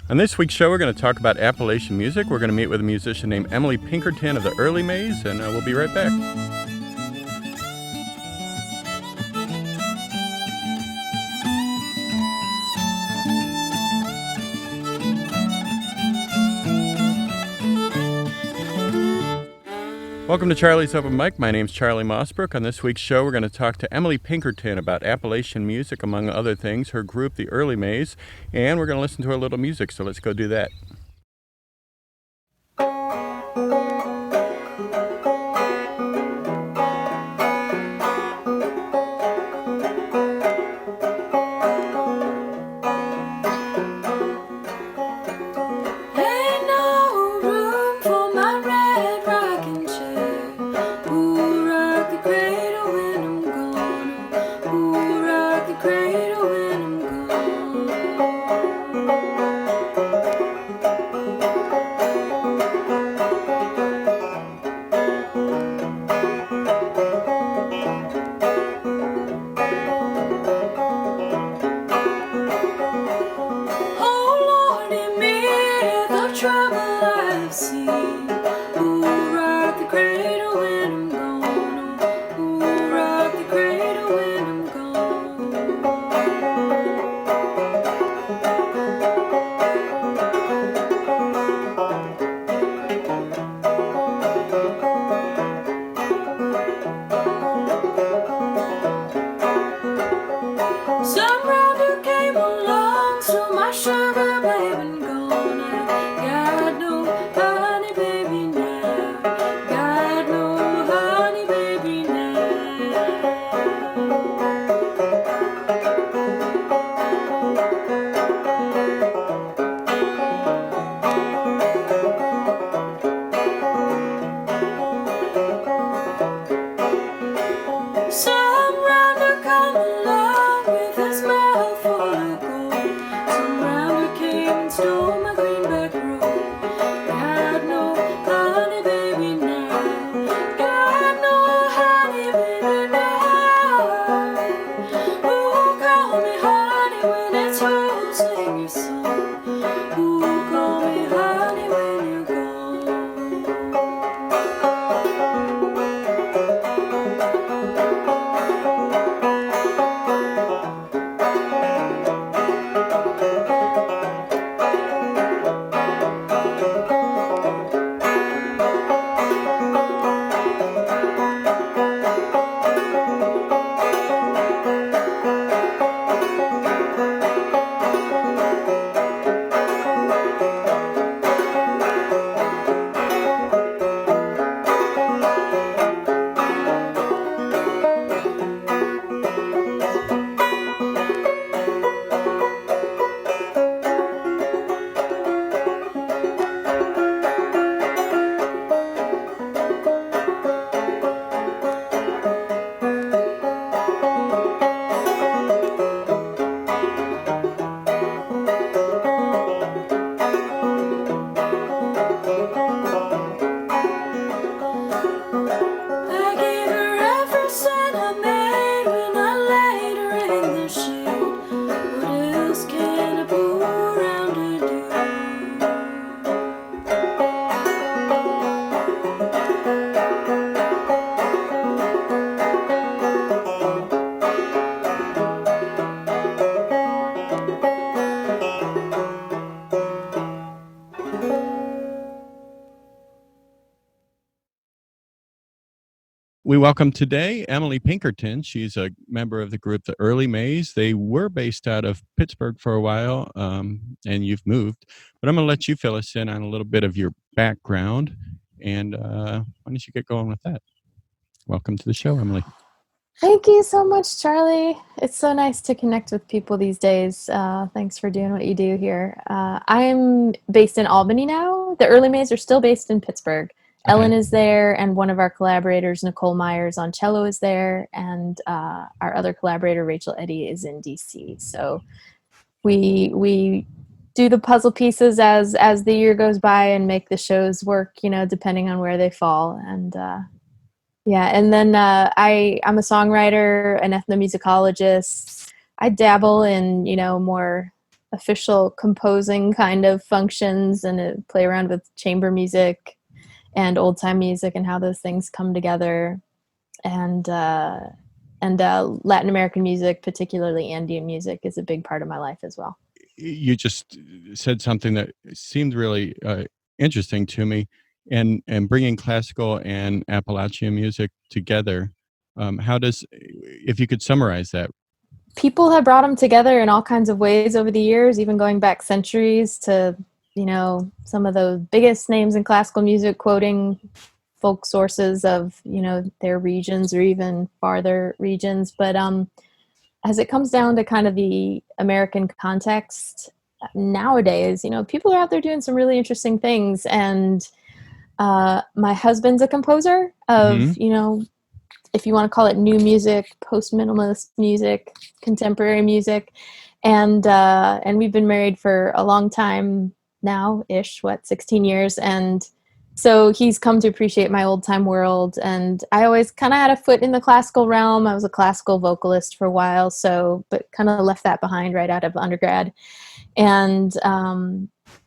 On this week's show, we're going to talk about Appalachian music. We're going to meet with a musician named Emily Pinkerton of the Early Mays, and we'll be right back. Welcome to Charlie's Open Mic. My name's Charlie Mossbrook. On this week's show, we're going to talk to Emily Pinkerton about Appalachian music, among other things, her group, the Early Mays, and we're going to listen to a little music, so let's go do that. We welcome today Emily Pinkerton. She's a member of the group The Early Mays. They were based out of Pittsburgh for a while, and you've moved. But I'm going to let you fill us in on a little bit of your background. And why don't you get going with that? Welcome to the show, Emily. Thank you so much, Charlie. It's so nice to connect with people these days. Thanks for doing what you do here. I'm based in Albany now. The Early Mays are still based in Pittsburgh. Okay. Ellen is there, and one of our collaborators, Nicole Myers on cello, is there, and our other collaborator, Rachel Eddy, is in DC. So we do the puzzle pieces as the year goes by and make the shows work, depending on where they fall. And yeah, and then I'm a songwriter, an ethnomusicologist. I dabble in, more official composing kind of functions and play around with chamber music and old time music and how those things come together. And Latin American music, particularly Andean music, is a big part of my life as well. You just said something that seemed really interesting to me, and bringing classical and Appalachian music together. How does, if you could summarize that? People have brought them together in all kinds of ways over the years, even going back centuries to, some of the biggest names in classical music quoting folk sources of, their regions or even farther regions. But as it comes down to kind of the American context nowadays, people are out there doing some really interesting things. And my husband's a composer of, if you want to call it new music, post-minimalist music, contemporary music. And we've been married for a long time now-ish, 16 years. And so he's come to appreciate my old time world. And I always kind of had a foot in the classical realm. I was a classical vocalist for a while, but kind of left that behind right out of undergrad. And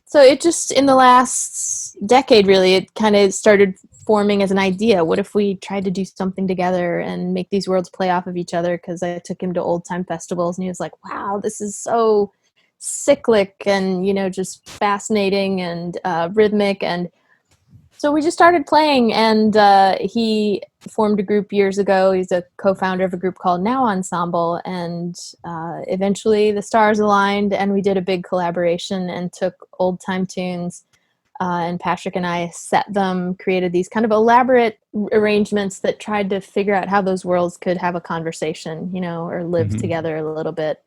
so it just, in the last decade, really, it kind of started forming as an idea. What if we tried to do something together and make these worlds play off of each other? Because I took him to old time festivals and he was like, wow, this is so cyclic and, just fascinating and rhythmic. And so we just started playing, and he formed a group years ago. He's a co-founder of a group called Now Ensemble, and eventually the stars aligned and we did a big collaboration and took old time tunes, and Patrick and I set them, created these kind of elaborate arrangements that tried to figure out how those worlds could have a conversation, or live together a little bit.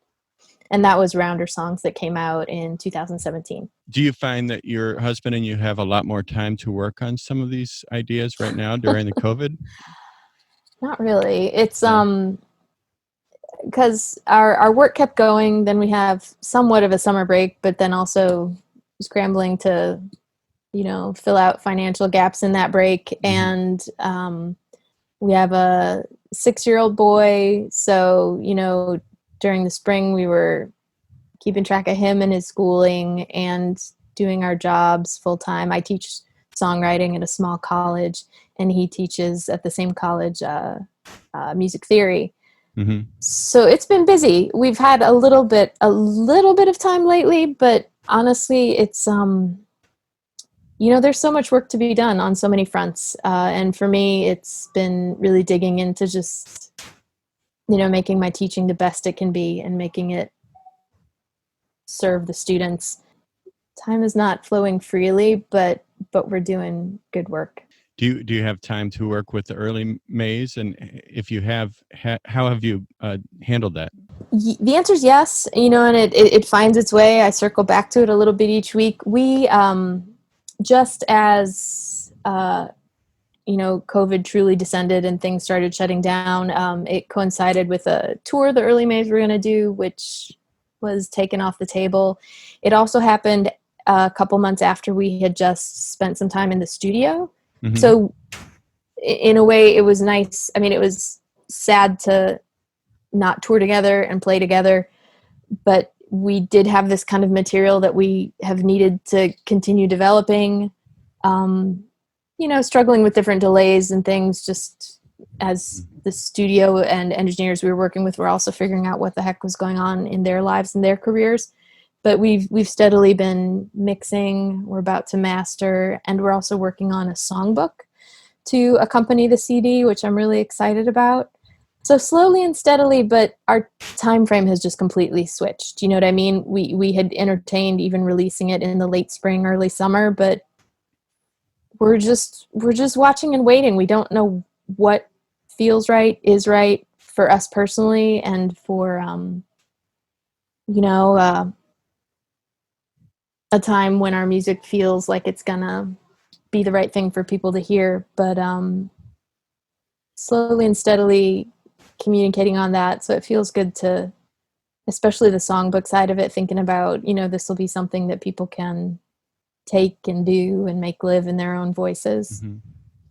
And that was Rounder Songs that came out in 2017. Do you find that your husband and you have a lot more time to work on some of these ideas right now during the COVID? Not really. It's because our work kept going. Then we have somewhat of a summer break, but then also scrambling to, fill out financial gaps in that break. And we have a 6-year-old boy. So, during the spring, we were keeping track of him and his schooling and doing our jobs full time. I teach songwriting at a small college, and he teaches at the same college music theory. So it's been busy. We've had a little bit of time lately, but honestly, it's there's so much work to be done on so many fronts. And for me, it's been really digging into just making my teaching the best it can be and making it serve the students. Time is not flowing freely, but we're doing good work. Do you have time to work with the early Mays? And if you have, how have you handled that? The answer is yes, and it finds its way. I circle back to it a little bit each week. We, just as COVID truly descended and things started shutting down, it coincided with a tour the early Mays were going to do, which was taken off the table. It also happened a couple months after we had just spent some time in the studio. So in a way, it was nice. I mean, it was sad to not tour together and play together, but we did have this kind of material that we have needed to continue developing. Struggling with different delays and things, just as the studio and engineers we were working with were also figuring out what the heck was going on in their lives and their careers. But we've steadily been mixing. We're about to master, and we're also working on a songbook to accompany the CD, which I'm really excited about. So slowly and steadily, but our time frame has just completely switched. You know what I mean? We had entertained even releasing it in the late spring, early summer, but we're just watching and waiting. We don't know what feels right, is right for us personally, and for a time when our music feels like it's gonna be the right thing for people to hear. But slowly and steadily communicating on that. So it feels good to, especially the songbook side of it, thinking about, this will be something that people can take and do and make live in their own voices.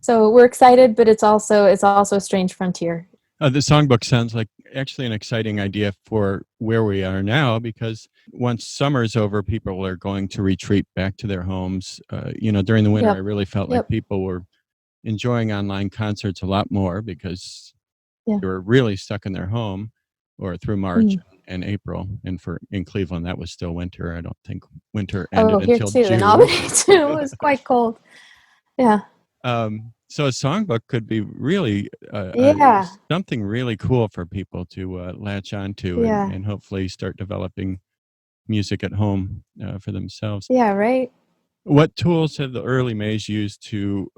So we're excited, but it's also a strange frontier. The songbook sounds like actually an exciting idea for where we are now, because once summer's over, people are going to retreat back to their homes. During the winter, I Yep. really felt like people were enjoying online concerts a lot more because Yeah. they were really stuck in their home, or through March and April. And in Cleveland, that was still winter. I don't think winter ended Here until too, in June. Albany too. It was quite cold. Yeah. So a songbook could be really Yeah. something really cool for people to latch onto Yeah. and hopefully start developing music at home for themselves. Yeah, right. What tools have the early Mays used to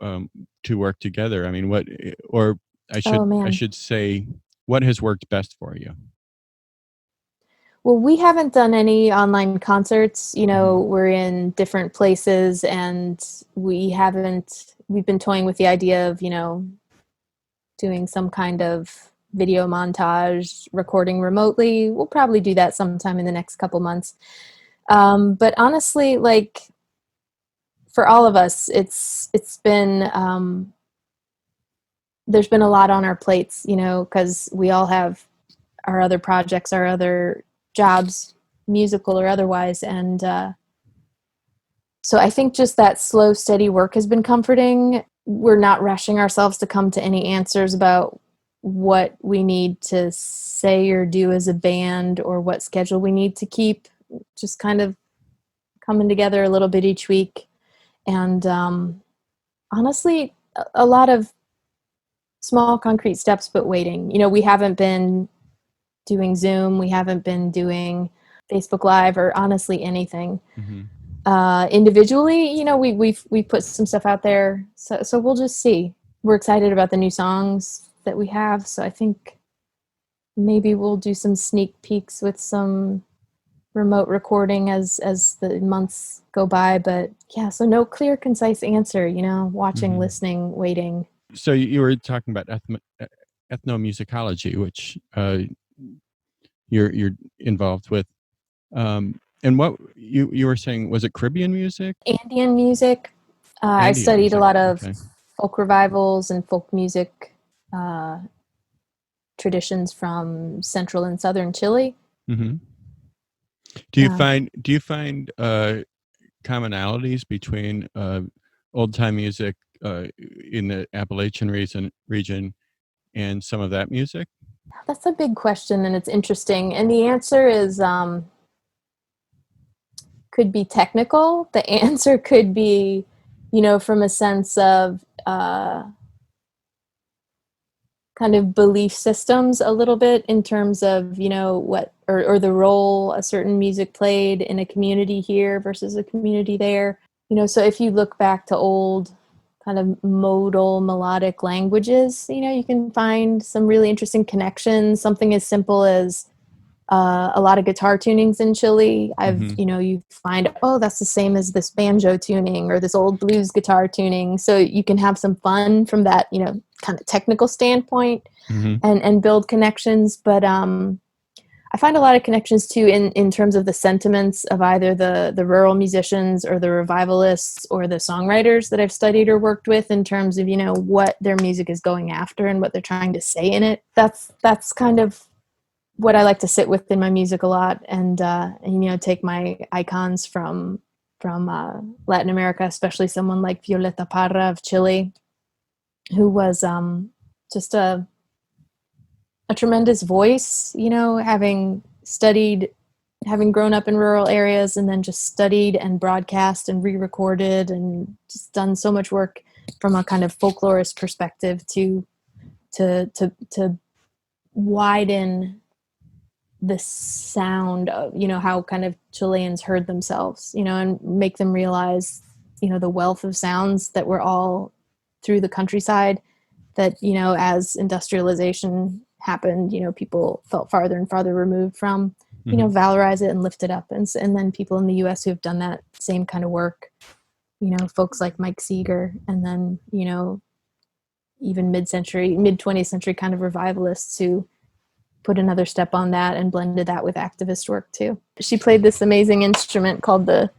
work together? I mean, I Oh man. should say, what has worked best for you? Well, we haven't done any online concerts. Mhm. We're in different places, and we've been toying with the idea of, doing some kind of video montage, recording remotely. We'll probably do that sometime in the next couple months. But honestly, like for all of us, it's been there's been a lot on our plates, because we all have our other projects, our other jobs, musical or otherwise, and so I think just that slow, steady work has been comforting. We're not rushing ourselves to come to any answers about what we need to say or do as a band or what schedule we need to keep. Just kind of coming together a little bit each week. And honestly, a lot of small, concrete steps, but waiting. We haven't been doing Zoom, we haven't been doing Facebook Live or honestly anything. Mhm. Individually, we've put some stuff out there, so we'll just see. We're excited about the new songs that we have, so I think maybe we'll do some sneak peeks with some remote recording as the months go by. But yeah, so no clear, concise answer. Watching, Mhm. listening, waiting. So you were talking about ethnomusicology, which you're involved with. And what you were saying, was it Caribbean music? Andean music. I Andean studied a music. lot of Okay. folk revivals and folk music traditions from central and southern Chile. Hmm. Do you Yeah, find commonalities between old time music in the Appalachian region and some of that music? that's a big question, and it's interesting. And the answer is could be technical. The answer could be, from a sense of kind of belief systems a little bit in terms of, what or the role a certain music played in a community here versus a community there. So if you look back to old kind of modal melodic languages, you can find some really interesting connections. Something as simple as a lot of guitar tunings in Chile. Hmm. You find, oh, that's the same as this banjo tuning or this old blues guitar tuning. So you can have some fun from that, kind of technical standpoint Hmm. and build connections. But I find a lot of connections too in terms of the sentiments of either the rural musicians or the revivalists or the songwriters that I've studied or worked with in terms of, what their music is going after and what they're trying to say in it. That's kind of what I like to sit with in my music a lot, and take my icons from Latin America, especially someone like Violeta Parra of Chile, who was just a tremendous voice. Having grown up in rural areas and then just studied and broadcast and re-recorded and just done so much work from a kind of folklorist perspective to widen the sound of, how kind of Chileans heard themselves, and make them realize, the wealth of sounds that were all through the countryside that, as industrialization happened, people felt farther and farther removed from, Hmm. valorize it and lift it up. And then people in the US who have done that same kind of work, folks like Mike Seeger, and then, even mid 20th century kind of revivalists who put another step on that and blended that with activist work too. She played this amazing instrument called the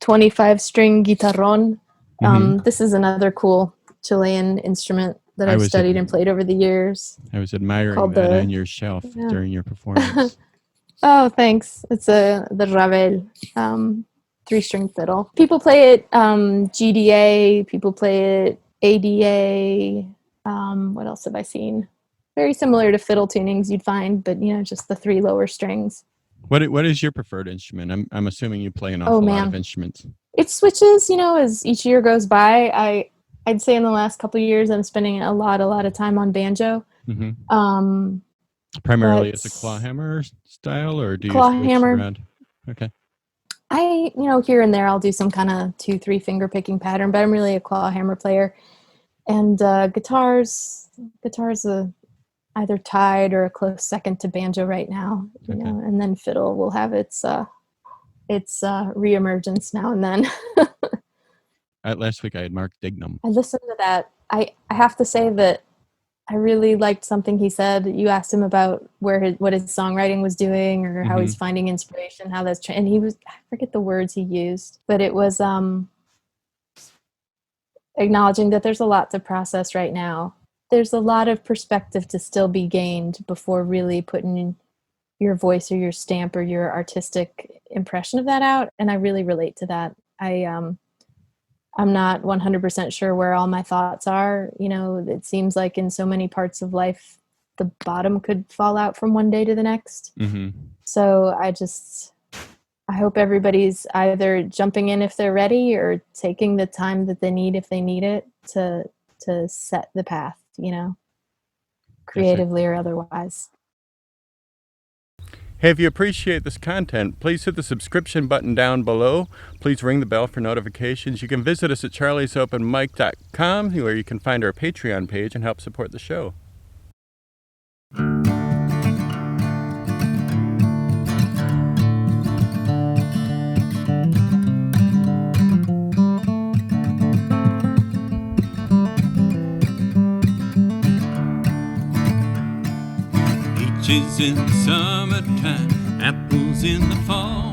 25-string guitarrón. Hmm. This is another cool Chilean instrument that I I've was studied and played over the years. I was admiring Called that the on your shelf yeah. during your performance. Oh, thanks. It's the Ravel 3-string fiddle. People play it GDA. People play it ADA. What else have I seen? Very similar to fiddle tunings you'd find, but just the 3 lower strings. What is your preferred instrument? I'm assuming you play an Oh awful lot of man, instruments. it switches. As each year goes by. I'd say in the last couple of years, I'm spending a lot of time on banjo. Mm-hmm. Primarily But as a clawhammer style, or do you switch clawhammer, around? Okay. I here and there I'll do some kind of 2-3 finger picking pattern, but I'm really a clawhammer player. And guitars either tied or a close second to banjo right now. Okay. And then fiddle will have its reemergence now and then. Last week I had Mark Dignam. I listened to that. I have to say that I really liked something he said. You asked him about what his songwriting was doing, or how he's finding inspiration, how that's and he was, I forget the words he used, but it was acknowledging that there's a lot to process right now. There's a lot of perspective to still be gained before really putting your voice or your stamp or your artistic impression of that out. And I really relate to that. I'm not 100% sure where all my thoughts are. It seems like in so many parts of life, the bottom could fall out from one day to the next. Mm-hmm. So I hope everybody's either jumping in if they're ready, or taking the time that they need if they need it to set the path, creatively or otherwise. Hey, if you appreciate this content, please hit the subscription button down below. Please ring the bell for notifications. You can visit us at charliesopenmic.com, where you can find our Patreon page and help support the show. Peaches in the summertime, apples in the fall.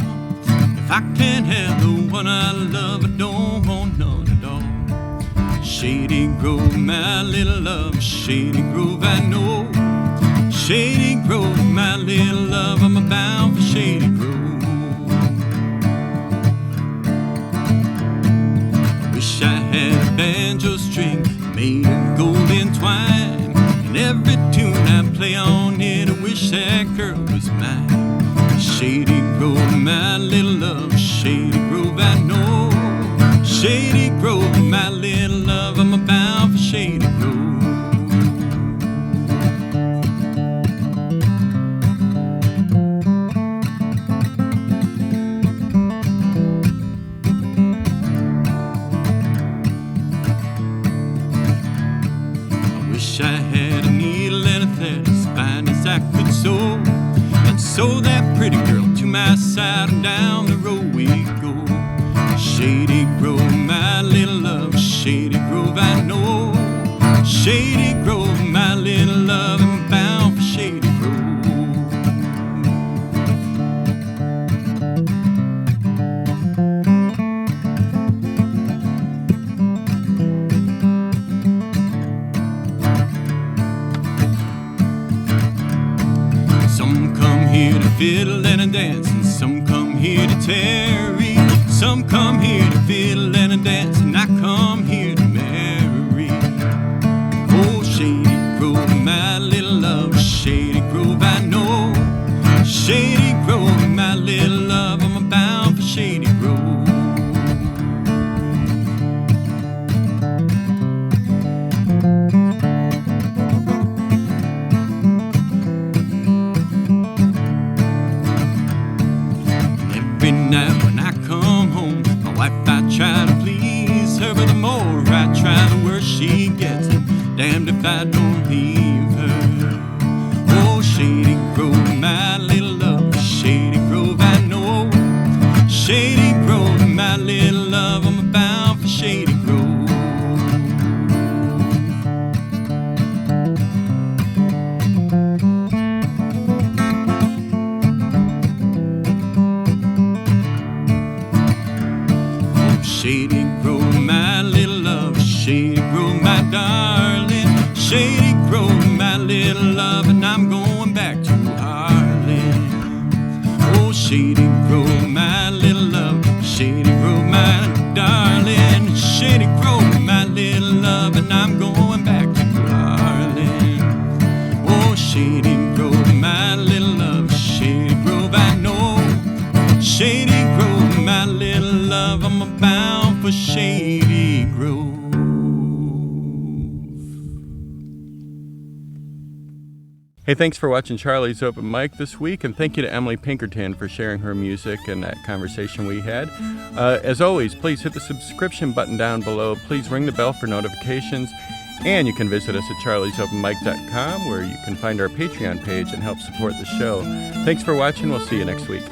If I can't have the one I love, I don't want none at all. Shady Grove, my little love, Shady Grove, I know. Shady Grove, my little love, I'm bound for Shady Grove. Wish I had a banjo string made of golden twine, and every tune I play on it, I wish that girl was mine. Shady Grove, my little love, Shady Grove, I know. Shady Grove, my little love, I'm bound for Shady Grove. I wish I had a needle and a thread as fine as I could sew, and sew that pretty girl to my side, and down the road we go. Shady Grove, my little love, Shady Grove, I know. Shady Grove, my little love, I'm bound for Shady Grove. Some come here to fiddle and a dance, and some come here to tarry. Some come here to fiddle and a dance, and I come here to marry. Oh, Shady Grove, my little love, Shady Grove, I know. Shady Grove, my little love, I'm bound for Shady Grove. Every night when I come home, my wife, I try to please her, but the more I try, the worse she gets, and damned if I don't leave her. Oh, Shady Grove, my little love, Shady Grove, I know. Shady Grove, my little love, I'm bound for Shady Grove. Shady Grove, my little love, Shady Grove, my darling. Shady Grove, my little love, and I'm going back to Harlan. Oh, Shady Grove, my little love, Shady Grove, my darling. Shady Grove, my little love, and I'm going back to Harlan. Oh, Shady Grove, my little love, Shady Grove, I know. Shady Grove, my little love, I'm bound for Shady Grove. Hey, thanks for watching Charlie's Open Mic this week, and thank you to Emily Pinkerton for sharing her music and that conversation we had. As always, please hit the subscription button down below. Please ring the bell for notifications, and you can visit us at charliesopenmic.com, where you can find our Patreon page and help support the show. Thanks for watching. We'll see you next week.